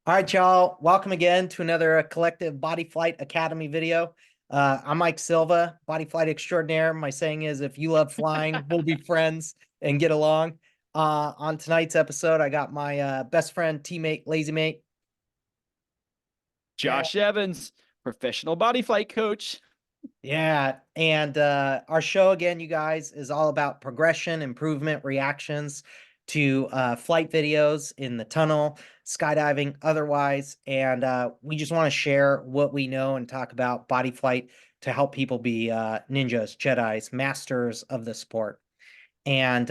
All right, y'all. Welcome again to another Collective Bodyflight Academy video. I'm Mike Silva, Bodyflight extraordinaire. My saying is, if you love flying, we'll be friends and get along. On tonight's episode, I got my best friend, teammate, Lazy Mate. Josh Evans, professional body flight coach. Yeah, and our show again, you guys, is all about progression, improvement, reactions to flight videos in the tunnel, skydiving, otherwise. And we just want to share what we know and talk about body flight to help people be ninjas, Jedis, masters of the sport. And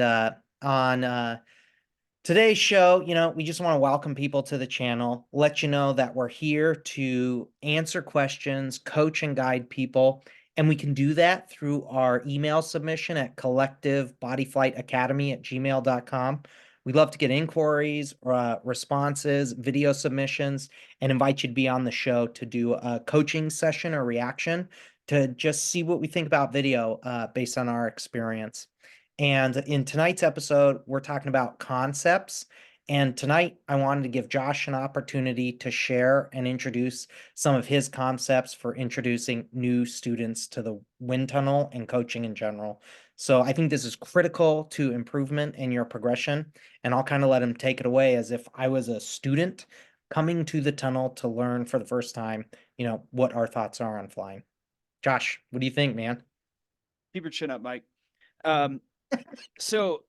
on today's show, we just want to welcome people to the channel, let you know that we're here to answer questions, coach and guide people. And we can do that through our email submission at collectivebodyflightacademy@gmail.com. We'd love to get inquiries, responses, video submissions, and invite you to be on the show to do a coaching session or reaction to just see what we think about video based on our experience. And in tonight's episode, we're talking about concepts. And tonight, I wanted to give Josh an opportunity to share and introduce some of his concepts for introducing new students to the wind tunnel and coaching in general. So I think this is critical to improvement in your progression. And I'll kind of let him take it away as if I was a student coming to the tunnel to learn for the first time, what our thoughts are on flying. Josh, what do you think, man? Keep your chin up, Mike. Um, so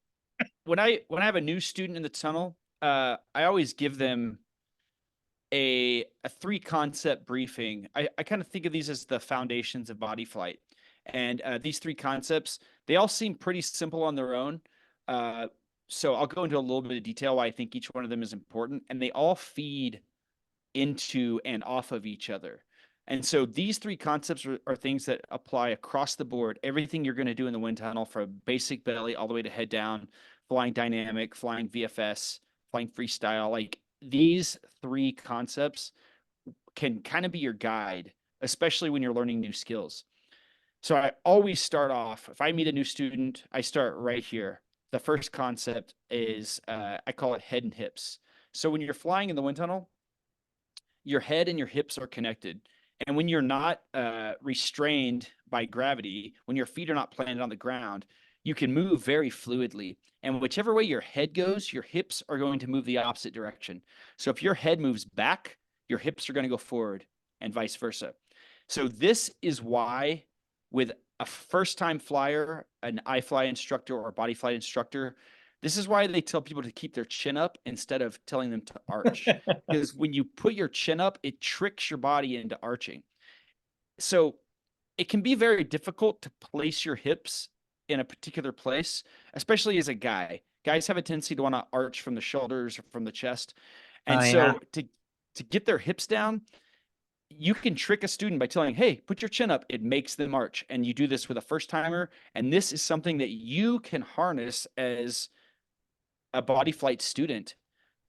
when I have a new student in the tunnel, I always give them a three concept briefing. I kind of think of these as the foundations of body flight. And these three concepts, they all seem pretty simple on their own. So I'll go into a little bit of detail why I think each one of them is important, and they all feed into and off of each other. And so these three concepts are things that apply across the board. Everything you're going to do in the wind tunnel, from basic belly all the way to head down, flying dynamic, flying VFS, flying freestyle, like these three concepts can kind of be your guide, especially when you're learning new skills. So I always start off, if I meet a new student, I start right here. The first concept is, I call it head and hips. So when you're flying in the wind tunnel, your head and your hips are connected. And when you're not restrained by gravity, when your feet are not planted on the ground, you can move very fluidly. And whichever way your head goes, your hips are going to move the opposite direction. So if your head moves back, your hips are going to go forward and vice versa. So this is why, with a first-time flyer, an iFly instructor or a body flight instructor, this is why they tell people to keep their chin up instead of telling them to arch. Because when you put your chin up, it tricks your body into arching. So it can be very difficult to place your hips in a particular place, especially as a guy. Guys have a tendency to want to arch from the shoulders or from the chest. Oh, And yeah. so to get their hips down, you can trick a student by telling, hey, put your chin up. It makes them arch. And you do this with a first timer. And this is something that you can harness as a body flight student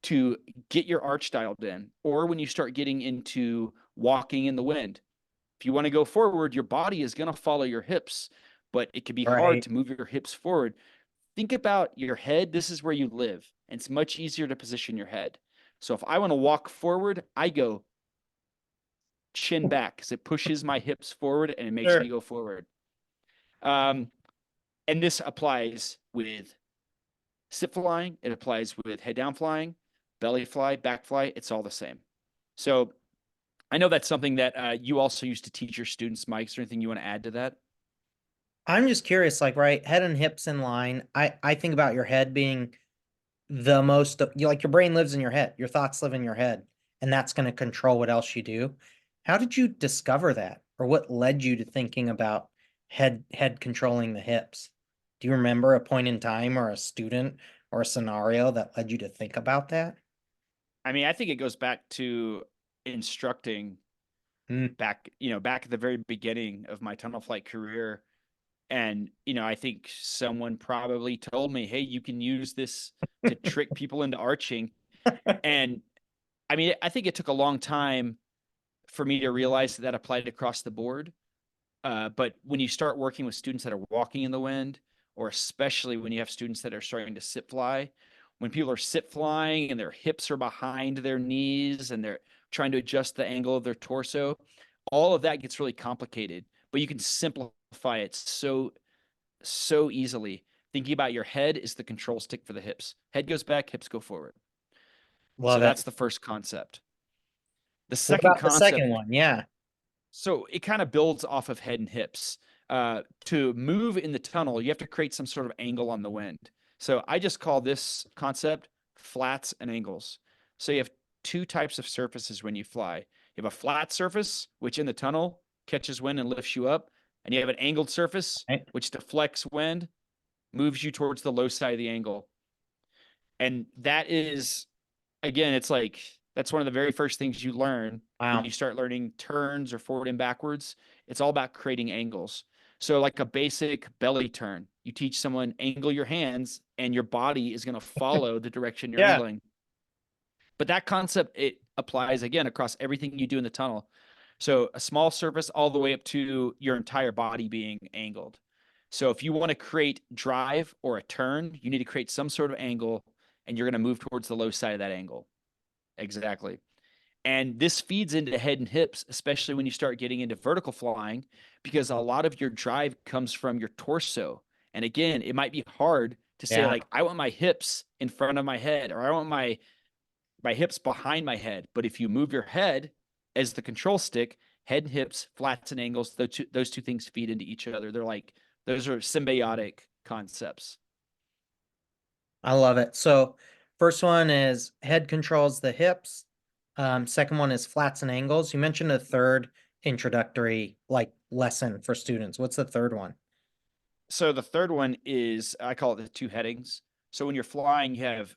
to get your arch dialed in. Or when you start getting into walking in the wind, if you want to go forward, your body is going to follow your hips, but it can be hard Right. to move your hips forward. Think about your head. This is where you live, and it's much easier to position your head. So if I want to walk forward, I go chin back because it pushes my hips forward and it makes me Sure. go forward. Um, and this applies with sit flying. It applies with head down flying, belly fly, back fly. It's all the same. So I know that's something that you also used to teach your students, Mike. Is there anything you want to add to that? I'm just curious, like, right, head and hips in line. I think about your head being the most, like your brain lives in your head, your thoughts live in your head, and that's going to control what else you do. How did you discover that, or what led you to thinking about head controlling the hips? Do you remember a point in time or a student or a scenario that led you to think about that? I mean, I think it goes back to instructing Mm. back at the very beginning of my tunnel flight career. And, I think someone probably told me, hey, you can use this to trick people into arching. And I mean, I think it took a long time for me to realize that that applied across the board. But when you start working with students that are walking in the wind, or especially when you have students that are starting to sit fly, when people are sit flying and their hips are behind their knees and they're trying to adjust the angle of their torso, all of that gets really complicated, but you can simplify it so easily. Thinking about your head is the control stick for the hips. Head goes back, hips go forward. So Love it. that's the first concept. The What second about the second concept, one? Yeah. so it kind of builds off of head and hips. To move in the tunnel, you have to create some sort of angle on the wind. So I just call this concept flats and angles. So you have two types of surfaces when you fly. You have a flat surface, which in the tunnel catches wind and lifts you up. And you have an angled surface, Right. which deflects wind, moves you towards the low side of the angle. And that is, again, it's like that's one of the very first things you learn when Wow. you start learning turns or forward and backwards. It's all about creating angles. So, like a basic belly turn, you teach someone angle your hands and your body is going to follow the direction you're Yeah. angling. But that concept, it applies again across everything you do in the tunnel. So, a small surface all the way up to your entire body being angled. So, if you want to create drive or a turn, you need to create some sort of angle and you're going to move towards the low side of that angle. Exactly. And this feeds into head and hips, especially when you start getting into vertical flying, because a lot of your drive comes from your torso. And again, it might be hard to say, Yeah. like, I want my hips in front of my head, or I want my hips behind my head. But if you move your head as the control stick, head and hips, flats and angles, those two things feed into each other. They're like, those are symbiotic concepts. I love it. So first one is head controls the hips. Second one is flats and angles. You mentioned a third introductory like lesson for students. What's the third one? So the third one is, I call it the two headings. So when you're flying, you have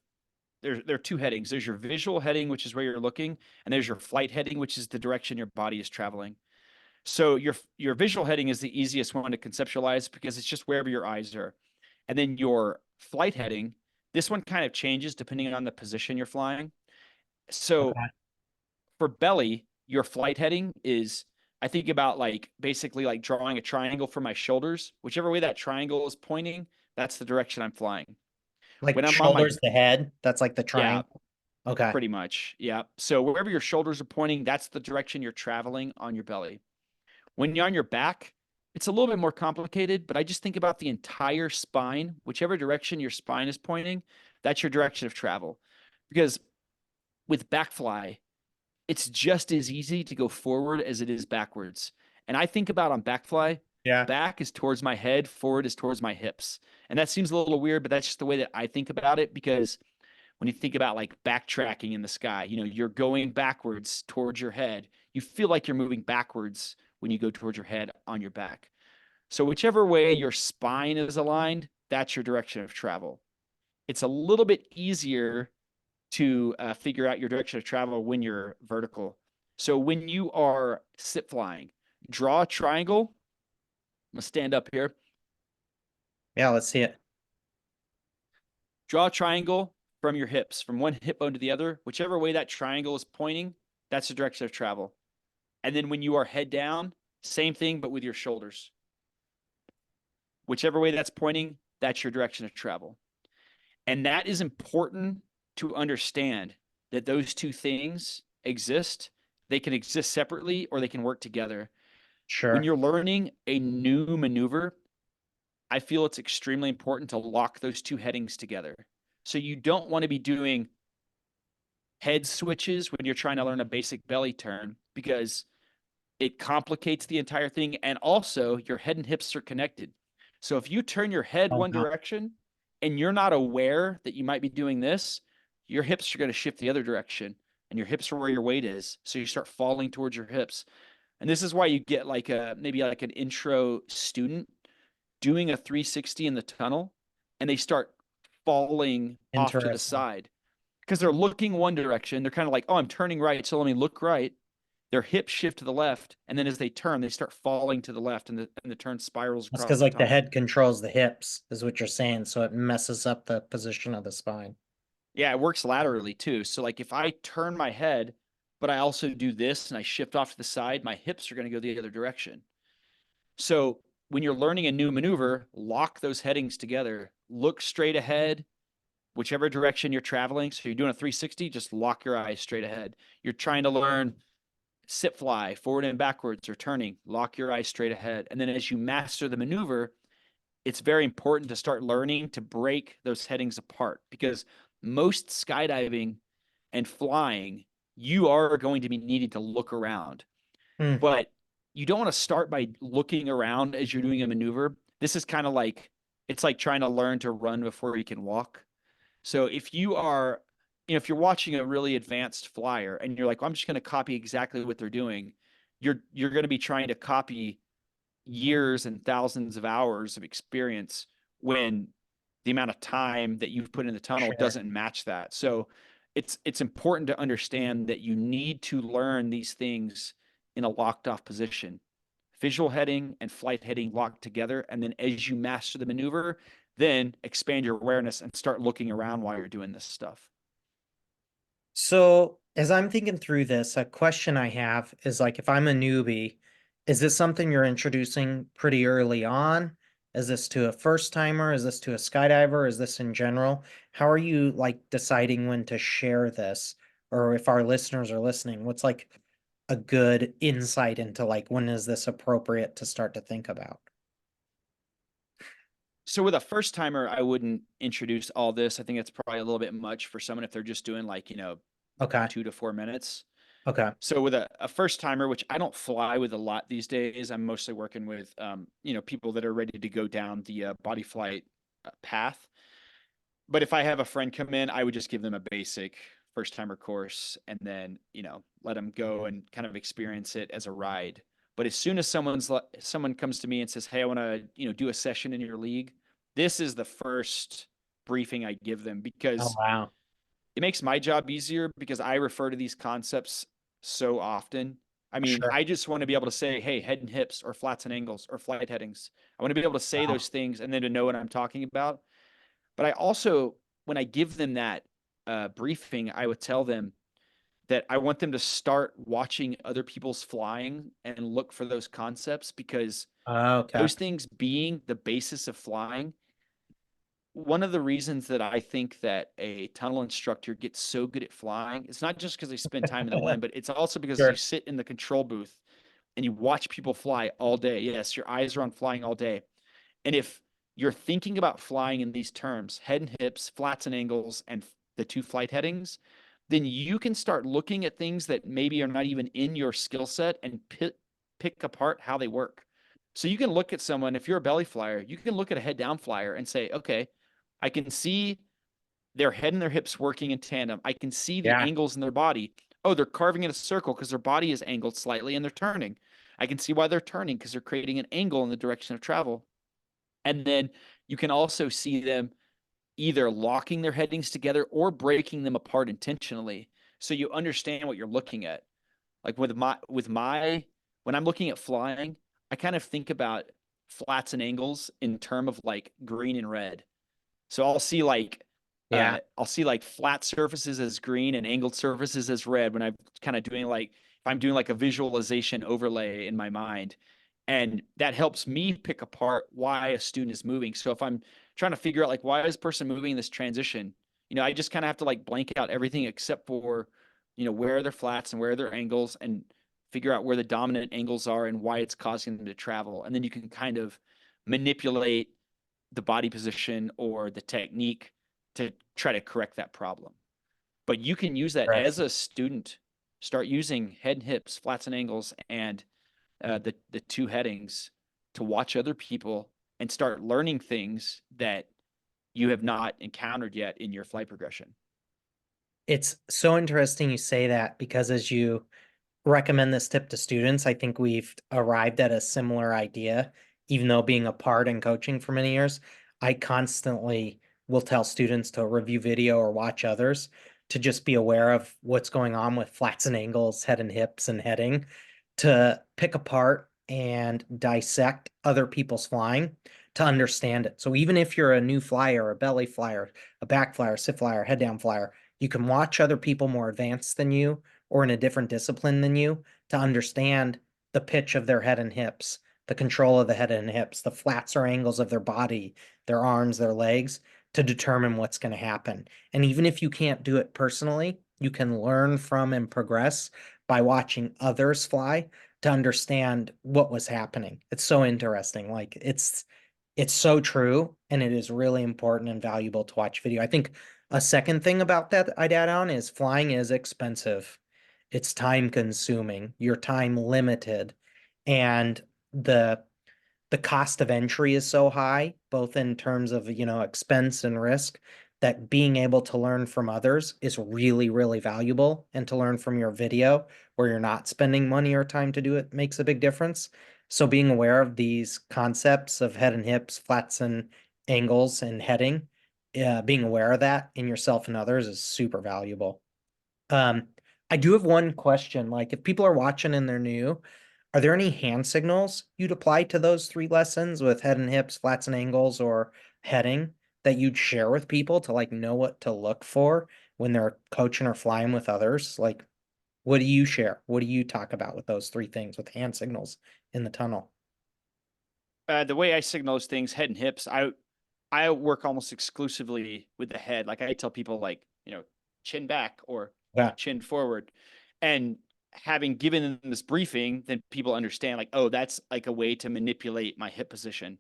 there are two headings. There's your visual heading, which is where you're looking, and there's your flight heading, which is the direction your body is traveling. So your visual heading is the easiest one to conceptualize because it's just wherever your eyes are. And then your flight heading, this one kind of changes depending on the position you're flying. So Okay. for belly, your flight heading is, I think about like basically like drawing a triangle for my shoulders. Whichever way that triangle is pointing, that's the direction I'm flying. Like When I'm on my, shoulders to head. That's like the yeah, triangle. Okay. pretty much. Yeah. So wherever your shoulders are pointing, that's the direction you're traveling on your belly. When you're on your back, it's a little bit more complicated, but I just think about the entire spine, whichever direction your spine is pointing, that's your direction of travel. Because with backfly, it's just as easy to go forward as it is backwards. And I think about on backfly, Yeah. back is towards my head, forward is towards my hips. And that seems a little weird, but that's just the way that I think about it because when you think about like backtracking in the sky, you're going backwards towards your head. You feel like you're moving backwards when you go towards your head on your back. So, whichever way your spine is aligned, that's your direction of travel. It's a little bit easier to figure out your direction of travel when you're vertical. So, when you are sit flying, draw a triangle. I'm going to stand up here. Yeah, let's see it. Draw a triangle from your hips, from one hip bone to the other. Whichever way that triangle is pointing, that's the direction of travel. And then when you are head down, same thing, but with your shoulders. Whichever way that's pointing, that's your direction of travel. And that is important to understand that those two things exist. They can exist separately or they can work together. When Sure. you're learning a new maneuver, I feel it's extremely important to lock those two headings together. So you don't want to be doing head switches when you're trying to learn a basic belly turn because it complicates the entire thing. And also, your head and hips are connected. So if you turn your head Oh, one no. direction and you're not aware that you might be doing this, your hips are going to shift the other direction and your hips are where your weight is. So you start falling towards your hips. And this is why you get like a maybe like an intro student doing a 360 in the tunnel and they start falling off to the Interesting. side because they're looking one direction. They're kind of like, oh, I'm turning right. So let me look right. Their hips shift to the left. And then as they turn, they start falling to the left and the turn spirals That's across because the like the tunnel. head controls the hips, is what you're saying. So it messes up the position of the spine. Yeah, it works laterally too. So like if I turn my head, but I also do this and I shift off to the side, my hips are going to go the other direction. So when you're learning a new maneuver, lock those headings together. Look straight ahead, whichever direction you're traveling. So you're doing a 360, just lock your eyes straight ahead. You're trying to learn sit fly, forward and backwards, or turning, lock your eyes straight ahead. And then as you master the maneuver, it's very important to start learning to break those headings apart, because most skydiving and flying, you are going to be needing to look around. Hmm. But you don't want to start by looking around as you're doing a maneuver. This is kind of like, it's like trying to learn to run before you can walk. So if you are, if you're watching a really advanced flyer and you're like, well, I'm just going to copy exactly what they're doing, you're going to be trying to copy years and thousands of hours of experience when the amount of time that you've put in the tunnel Sure. doesn't match that. So it's important to understand that you need to learn these things in a locked off position. Visual heading and flight heading locked together. And then as you master the maneuver, then expand your awareness and start looking around while you're doing this stuff. So as I'm thinking through this, a question I have is like, if I'm a newbie, is this something you're introducing pretty early on? Is this to a first timer? Is this to a skydiver? Is this in general? How are you like deciding when to share this? Or if our listeners are listening, what's like a good insight into like when is this appropriate to start to think about? So with a first timer, I wouldn't introduce all this. I think it's probably a little bit much for someone if they're just doing like, Okay. 2 to 4 minutes. Okay. So with a first timer, which I don't fly with a lot these days, I'm mostly working with people that are ready to go down the body flight path. But if I have a friend come in, I would just give them a basic first timer course and then let them go and kind of experience it as a ride. But as soon as someone comes to me and says, "Hey, I want to do a session in your league," this is the first briefing I give them, Oh, because wow. it makes my job easier because I refer to these concepts so often. I mean, Sure. I just want to be able to say, "Hey, head and hips or flats and angles or flight headings." I want to be able to say Wow. those things and then to know what I'm talking about. But I also, when I give them that briefing, I would tell them that I want them to start watching other people's flying and look for those concepts, because Okay. those things being the basis of flying, one of the reasons that I think that a tunnel instructor gets so good at flying, it's not just because they spend time in the wind, but it's also because you Sure. sit in the control booth and you watch people fly all day. Yes, your eyes are on flying all day. And if you're thinking about flying in these terms, head and hips, flats and angles, and the two flight headings, then you can start looking at things that maybe are not even in your skill set and pick apart how they work. So you can look at someone, if you're a belly flyer, you can look at a head down flyer and say, okay, I can see their head and their hips working in tandem. I can see the Yeah. angles in their body. Oh, they're carving in a circle because their body is angled slightly and they're turning. I can see why they're turning, because they're creating an angle in the direction of travel. And then you can also see them either locking their headings together or breaking them apart intentionally. So you understand what you're looking at. Like with my when I'm looking at flying, I kind of think about flats and angles in term of like green and red. So Yeah. I'll see like flat surfaces as green and angled surfaces as red when I'm kind of doing like, if I'm doing like a visualization overlay in my mind. And that helps me pick apart why a student is moving. So if I'm trying to figure out like, why is this person moving in this transition, I just kind of have to like blank out everything except for, where are their flats and where are their angles, and figure out where the dominant angles are and why it's causing them to travel. And then you can kind of manipulate the body position or the technique to try to correct that problem. But you can use that Right. as a student. Start using head and hips, flats and angles, and the two headings to watch other people and start learning things that you have not encountered yet in your flight progression. It's so interesting you say that because as you recommend this tip to students, I think we've arrived at a similar idea. Even though being a part and coaching for many years, I constantly will tell students to review video or watch others to just be aware of what's going on with flats and angles, head and hips, and heading, to pick apart and dissect other people's flying to understand it. So even if you're a new flyer, a belly flyer, a back flyer, sit flyer, head down flyer, you can watch other people more advanced than you or in a different discipline than you to understand the pitch of their head and hips, the control of the head and hips, the flats or angles of their body, their arms, their legs, to determine what's going to happen. And even if you can't do it personally, you can learn from and progress by watching others fly to understand what was happening. It's so interesting. Like it's so true, and it is really important and valuable to watch video. I think a second thing about that I'd add on is flying is expensive. It's time consuming, your time limited, and the the cost of entry is so high, both in terms of, expense and risk, that being able to learn from others is really, really valuable. And to learn from your video where you're not spending money or time to do it makes a big difference. So being aware of these concepts of head and hips, flats and angles and heading, being aware of that in yourself and others is super valuable. Um, I do have one question. Like, if people are watching and they're new, are there any hand signals you'd apply to those three lessons with head and hips, flats and angles, or heading that you'd share with people to like know what to look for when they're coaching or flying with others? Like, what do you share? What do you talk about with those three things with hand signals in the tunnel? The way I signal those things, head and hips, I work almost exclusively with the head. Like I tell people like, chin back or, Yeah. chin forward. And having given them this briefing, then people understand like, oh, that's like a way to manipulate my hip position.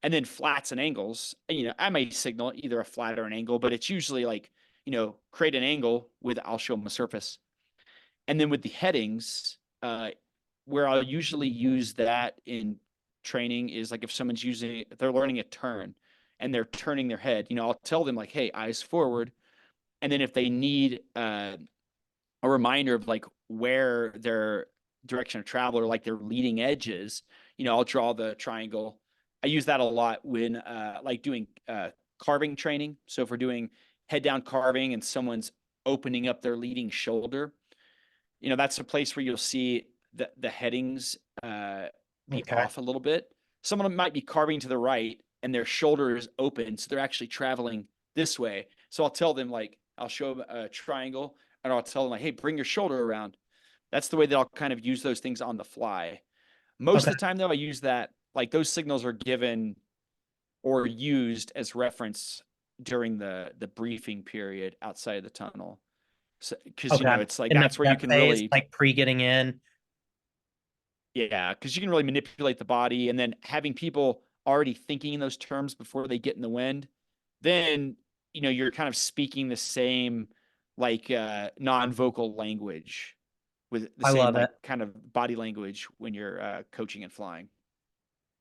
And then flats and angles, I may signal either a flat or an angle, but it's usually like, create an angle with, I'll show them a surface. And then with the headings, where I'll usually use that in training is like if someone's if they're learning a turn and they're turning their head, I'll tell them like, hey, eyes forward. And then if they need a reminder of like where their direction of travel or like their leading edges, I'll draw the triangle. I use that a lot when like doing carving training. So if we're doing head down carving and someone's opening up their leading shoulder, that's a place where you'll see the headings be Okay. off a little bit. Someone might be carving to the right and their shoulder is open, so they're actually traveling this way. So I'll tell them like I'll show them a triangle and I'll tell them like, hey, bring your shoulder around. That's the way that I'll kind of use those things on the fly. Most Okay. of the time, though, I use that like those signals are given or used as reference during the briefing period outside of the tunnel. So, because Okay. it's like In the that's where you prep can phase, really, like pre getting in. yeah, because you can really manipulate the body, and then having people already thinking in those terms before they get in the wind, then you're kind of speaking the same like non-vocal language with the I same love it. like kind of body language when you're coaching and flying.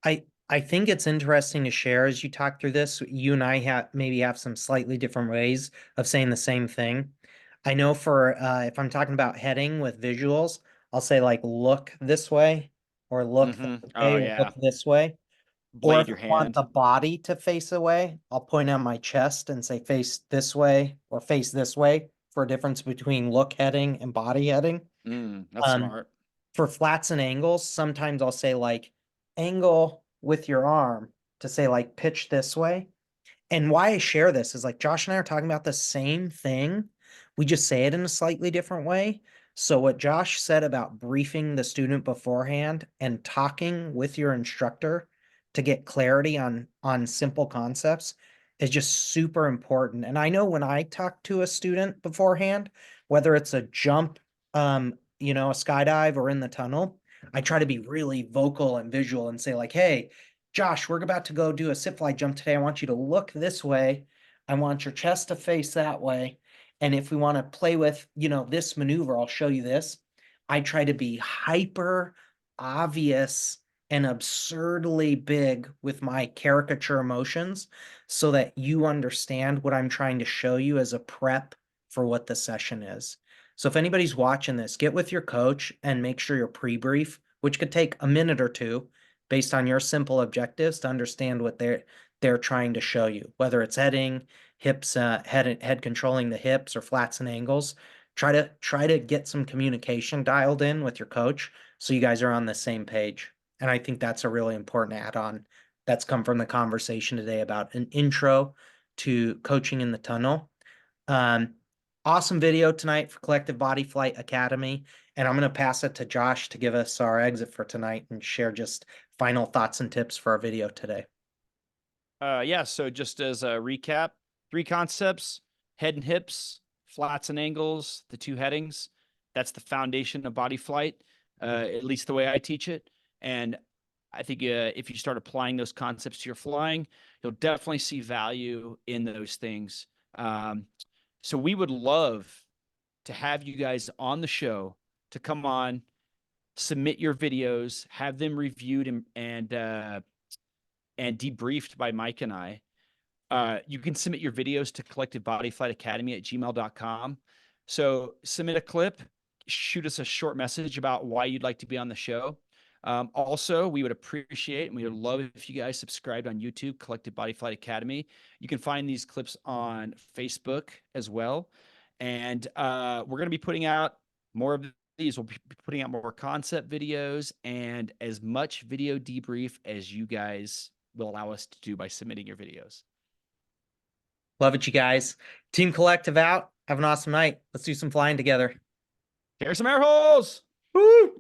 I think it's interesting to share as you talk through this. You and I have maybe have some slightly different ways of saying the same thing. I know for if I'm talking about heading with visuals, I'll say like look this way or look that Oh way or yeah, look this way. Or blade if I your want hand. the body to face away, I'll point out my chest and say face this way or face this way for a difference between look heading and body heading. That's Um, smart. for flats and angles, sometimes I'll say like angle with your arm to say like pitch this way. And why I share this is like Josh and I are talking about the same thing. We just say it in a slightly different way. So what Josh said about briefing the student beforehand and talking with your instructor to get clarity on simple concepts is just super important. And I know when I talk to a student beforehand, whether it's a jump, a skydive or in the tunnel, I try to be really vocal and visual and say like, hey, Josh, we're about to go do a sit fly jump today. I want you to look this way. I want your chest to face that way. And if we want to play with, this maneuver, I'll show you this. I try to be hyper obvious and absurdly big with my caricature emotions so that you understand what I'm trying to show you as a prep for what the session is. So if anybody's watching this, get with your coach and make sure you're pre-brief, which could take a minute or two based on your simple objectives to understand what they're trying to show you, whether it's heading, hips, head controlling the hips or flats and angles. Try to get some communication dialed in with your coach so you guys are on the same page. And I think that's a really important add-on that's come from the conversation today about an intro to coaching in the tunnel. Um, awesome video tonight for Collective Body Flight Academy. And I'm going to pass it to Josh to give us our exit for tonight and share just final thoughts and tips for our video today. Yeah, so just as a recap, Three concepts: head and hips, flats and angles, the two headings. That's the foundation of body flight, at least the way I teach it. And I think if you start applying those concepts to your flying, you'll definitely see value in those things. So we would love to have you guys on the show to come on, submit your videos, have them reviewed and debriefed by Mike and I. You can submit your videos to collectivebodyflightacademy@gmail.com. So submit a clip, shoot us a short message about why you'd like to be on the show. Also, we would appreciate and we would love if you guys subscribed on YouTube, Collective Body Flight Academy. You can find these clips on Facebook as well. And we're going to be putting out more of these. We'll be putting out more concept videos and as much video debrief as you guys will allow us to do by submitting your videos. Love it, you guys. Team Collective out. Have an awesome night. Let's do some flying together. Here's some air holes. Woo!